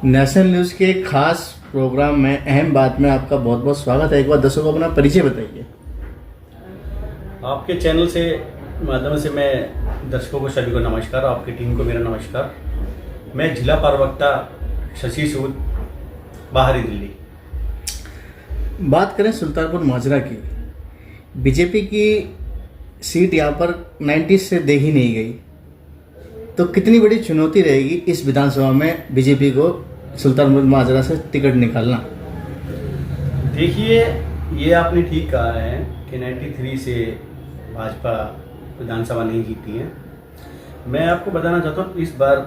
National news के एक खास प्रोग्राम में अहम बात में आपका बहुत बहुत स्वागत है। एक बार दर्शकों को अपना परिचय बताइए। आपके चैनल से माध्यम से मैं दर्शकों को सभी को नमस्कार, आपकी टीम को मेरा नमस्कार। मैं जिला प्रवक्ता शशि सूद, बाहरी दिल्ली। बात करें सुल्तानपुर माजरा की, बीजेपी की सीट यहाँ पर 90 से दे ही नहीं गई, तो कितनी बड़ी चुनौती रहेगी इस विधानसभा में बीजेपी को सुल्तानपुर माजरा से टिकट निकालना? देखिए, ये आपने ठीक कहा है कि 93 से भाजपा विधानसभा नहीं जीती है। मैं आपको बताना चाहता हूँ, इस बार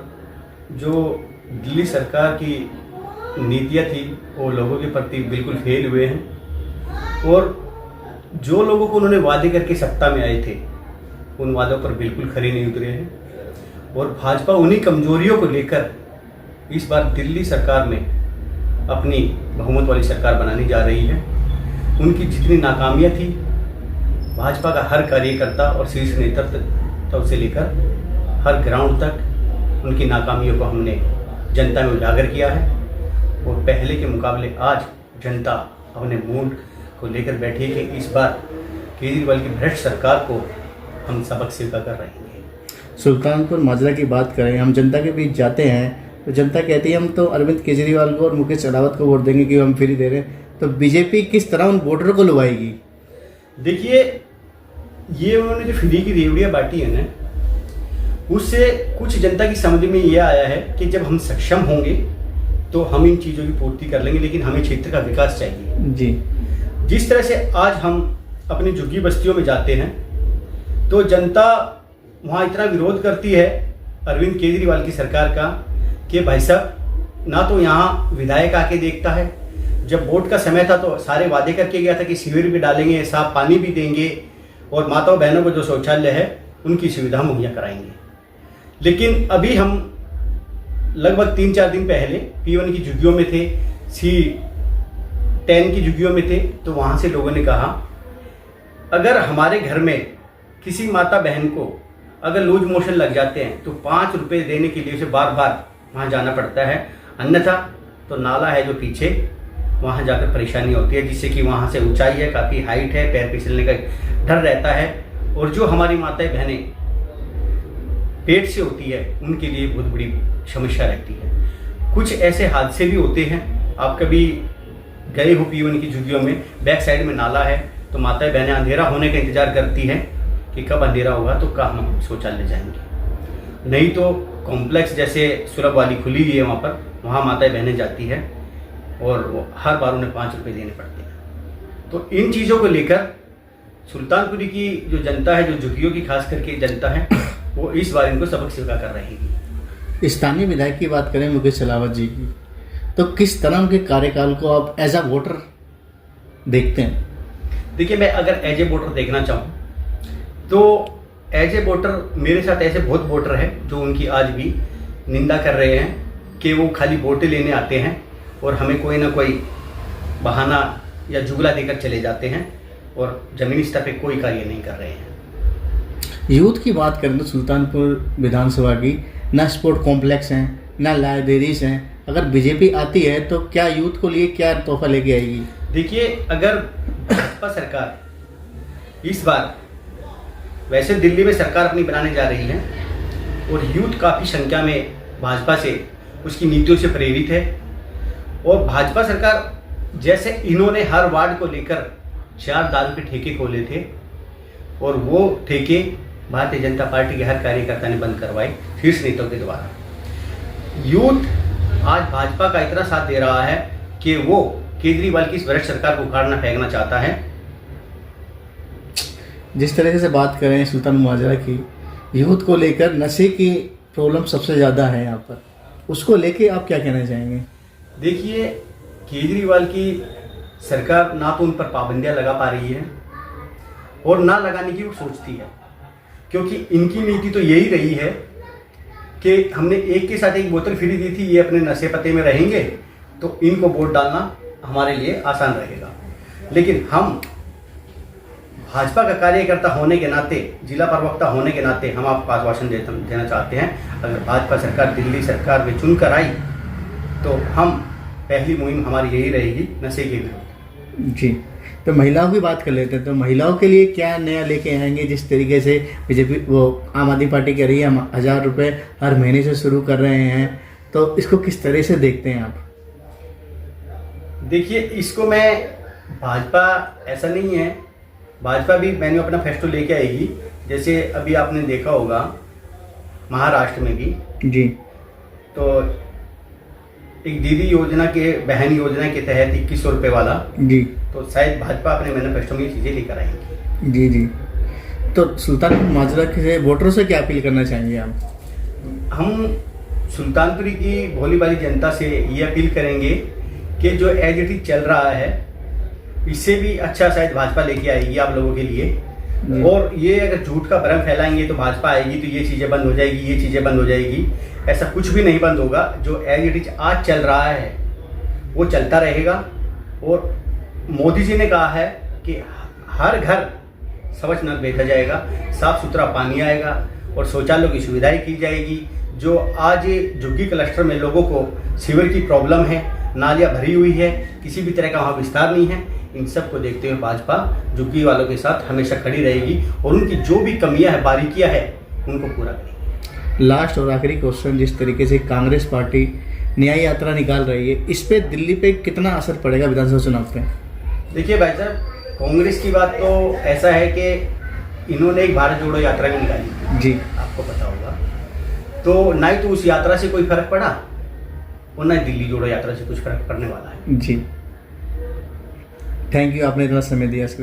जो दिल्ली सरकार की नीतियाँ थी वो लोगों के प्रति बिल्कुल फेल हुए हैं, और जो लोगों को उन्होंने वादे करके सत्ता में आए थे उन वादों पर बिल्कुल खरे नहीं उतरे हैं। और भाजपा उन्हीं कमजोरियों को लेकर इस बार दिल्ली सरकार में अपनी बहुमत वाली सरकार बनाने जा रही है। उनकी जितनी नाकामियां थी, भाजपा का हर कार्यकर्ता और शीर्ष नेतृत्व से लेकर हर ग्राउंड तक उनकी नाकामियों को हमने जनता में उजागर किया है। और पहले के मुकाबले आज जनता अपने मूड को लेकर बैठी है कि इस बार केजरीवाल की भ्रष्ट सरकार को हम सबक सिखा कर रहेंगे। सुल्तानपुर माजरा की बात करें, हम जनता के बीच जाते हैं तो जनता कहती है हम तो अरविंद केजरीवाल को और मुकेश अहलावत को वोट देंगे कि हम फ्री दे रहे हैं। तो बीजेपी किस तरह उन वोटर को लुभाएगी? देखिए, ये उन्होंने जो फ्री की रेवड़ियाँ बांटी है ना, उससे कुछ जनता की समझ में ये आया है कि जब हम सक्षम होंगे तो हम इन चीज़ों की पूर्ति कर लेंगे, लेकिन हमें क्षेत्र का विकास चाहिए जी। जिस तरह से आज हम अपनी झुग्गी बस्तियों में जाते हैं तो जनता वहाँ इतना विरोध करती है अरविंद केजरीवाल की सरकार का कि भाई साहब, ना तो यहाँ विधायक आके देखता है। जब वोट का समय था तो सारे वादे करके गया था कि शिविर भी डालेंगे, साफ पानी भी देंगे और माताओं बहनों को जो शौचालय है उनकी सुविधा मुहैया कराएंगे। लेकिन अभी हम लगभग 3-4 दिन पहले P1 की झुग्गियों में थे, C10 की झुग्गियों में थे, तो वहाँ से लोगों ने कहा अगर हमारे घर में किसी माता बहन को अगर लूज मोशन लग जाते हैं तो 5 रुपये देने के लिए उसे बार बार वहाँ जाना पड़ता है, अन्यथा तो नाला है जो पीछे वहाँ जाकर परेशानी होती है, जिससे कि वहाँ से ऊंचाई है, काफ़ी हाइट है, पैर फिसलने का डर रहता है। और जो हमारी माताएं बहनें पेट से होती है उनके लिए बहुत बड़ी समस्या रहती है। कुछ ऐसे हादसे भी होते हैं, आप कभी गए हो P1 की झुग्गियों में, बैक साइड में नाला है तो माताएं बहनें अंधेरा होने का इंतजार करती हैं कि कब अंधेरा होगा तो कहाँ हम शौचालय जाएंगे। नहीं तो कॉम्प्लेक्स जैसे सुलभ वाली खुली हुई है वहाँ माताएं बहनें जाती है और वो हर बार उन्हें 5 रुपये देने पड़ते हैं। तो इन चीज़ों को लेकर सुल्तानपुरी की जो जनता है, जो झुग्गियों की खास करके जनता है, वो इस बार इनको सबक सिखा कर रहेगी। स्थानीय विधायक की बात करें मुकेश अहलावत जी की, तो किस तरह उनके कार्यकाल को आप एज अ वोटर देखते हैं? देखिए, मैं अगर एज ए वोटर देखना चाहूँ तो एज ए वोटर मेरे साथ ऐसे बहुत वोटर हैं जो उनकी आज भी निंदा कर रहे हैं कि वो खाली वोटें लेने आते हैं और हमें कोई ना कोई बहाना या जुगला देकर चले जाते हैं और ज़मीनी स्तर पे कोई कार्य नहीं कर रहे हैं। यूथ की बात करें तो सुल्तानपुर विधानसभा की ना स्पोर्ट कॉम्प्लेक्स हैं, ना लाइब्रेरीज हैं। अगर बीजेपी आती है तो क्या यूथ को लिए क्या तोहफा लेके आएगी? देखिए, अगर भाजपा सरकार इस बार, वैसे दिल्ली में सरकार अपनी बनाने जा रही है और यूथ काफ़ी संख्या में भाजपा से उसकी नीतियों से प्रेरित है, और भाजपा सरकार जैसे इन्होंने हर वार्ड को लेकर 4 दारू के ठेके खोले थे और वो ठेके भारतीय जनता पार्टी के हर कार्यकर्ता ने बंद करवाए शीर्ष नेताओं के द्वारा। यूथ आज भाजपा का इतना साथ दे रहा है कि वो केजरीवाल की इस भ्रष्ट सरकार को उखाड़ना फेंकना चाहता है। जिस तरीके से बात करें सुल्तानपुर माजरा की, यूथ को लेकर नशे की प्रॉब्लम सबसे ज़्यादा है यहाँ पर, उसको लेके आप क्या कहना चाहेंगे? देखिए, केजरीवाल की सरकार ना तो उन पर पाबंदियां लगा पा रही है और ना लगाने की वो सोचती है, क्योंकि इनकी नीति तो यही रही है कि हमने एक के साथ एक बोतल फ्री दी थी, ये अपने नशे पते में रहेंगे तो इनको वोट डालना हमारे लिए आसान रहेगा। लेकिन हम भाजपा का कार्यकर्ता होने के नाते, जिला प्रवक्ता होने के नाते हम आपको आश्वासन देना चाहते हैं, अगर भाजपा सरकार दिल्ली सरकार में चुनकर आई तो हम पहली मुहिम हमारी यही रहेगी नशे के विरुद्ध। जी, तो महिलाओं की बात कर लेते हैं। तो महिलाओं के लिए क्या नया लेके आएंगे? जिस तरीके से बीजेपी वो आम आदमी पार्टी कह रही है हम 1000 रुपये हर महीने से शुरू कर रहे हैं, तो इसको किस तरह से देखते हैं आप? देखिए, इसको मैं भाजपा ऐसा नहीं है, भाजपा भी मैंने अपना फैसला लेके आएगी। जैसे अभी आपने देखा होगा महाराष्ट्र में भी जी, तो एक दीदी योजना के बहन योजना के तहत 2100 रुपये वाला, जी, तो शायद भाजपा अपने मैनिफेस्टो में ये चीज़ें लेकर आएंगी। जी, जी। तो सुल्तानपुर माजरा के वोटरों से क्या अपील करना चाहेंगे आप? हम सुल्तानपुरी की भोली भाली जनता से ये अपील करेंगे कि जो एज इट इज चल रहा है इससे भी अच्छा शायद भाजपा लेके आएगी आप लोगों के लिए। और ये अगर झूठ का भ्रम फैलाएंगे तो भाजपा आएगी तो ये चीज़ें बंद हो जाएगी, ये चीज़ें बंद हो जाएगी, ऐसा कुछ भी नहीं बंद होगा। जो एज इट इज आज चल रहा है वो चलता रहेगा। और मोदी जी ने कहा है कि हर घर स्वच्छ नल भेजा जाएगा, साफ सुथरा पानी आएगा और शौचालयों की सुविधाएं की जाएगी। जो आज झुग्गी क्लस्टर में लोगों को सीवर की प्रॉब्लम है, नालियाँ भरी हुई है, किसी भी तरह का वहाँ विस्तार नहीं है, इन सब को देखते हुए भाजपा झुग्गी वालों के साथ हमेशा खड़ी रहेगी और उनकी जो भी कमियां है, बारीकियां है, उनको पूरा करेगी। लास्ट और आखिरी क्वेश्चन, जिस तरीके से कांग्रेस पार्टी न्याय यात्रा निकाल रही है, इस पे दिल्ली पे कितना असर पड़ेगा विधानसभा चुनाव पे? देखिए भाई साहब, कांग्रेस की बात तो ऐसा है कि इन्होंने एक भारत जोड़ो यात्रा भी निकाली जी, आपको पता होगा, तो ना ही तो उस यात्रा से कोई फर्क पड़ा और ना ही दिल्ली जोड़ो यात्रा से कुछ फर्क पड़ने वाला है। जी। थैंक यू, आपने इतना समय दिया इसके लिए।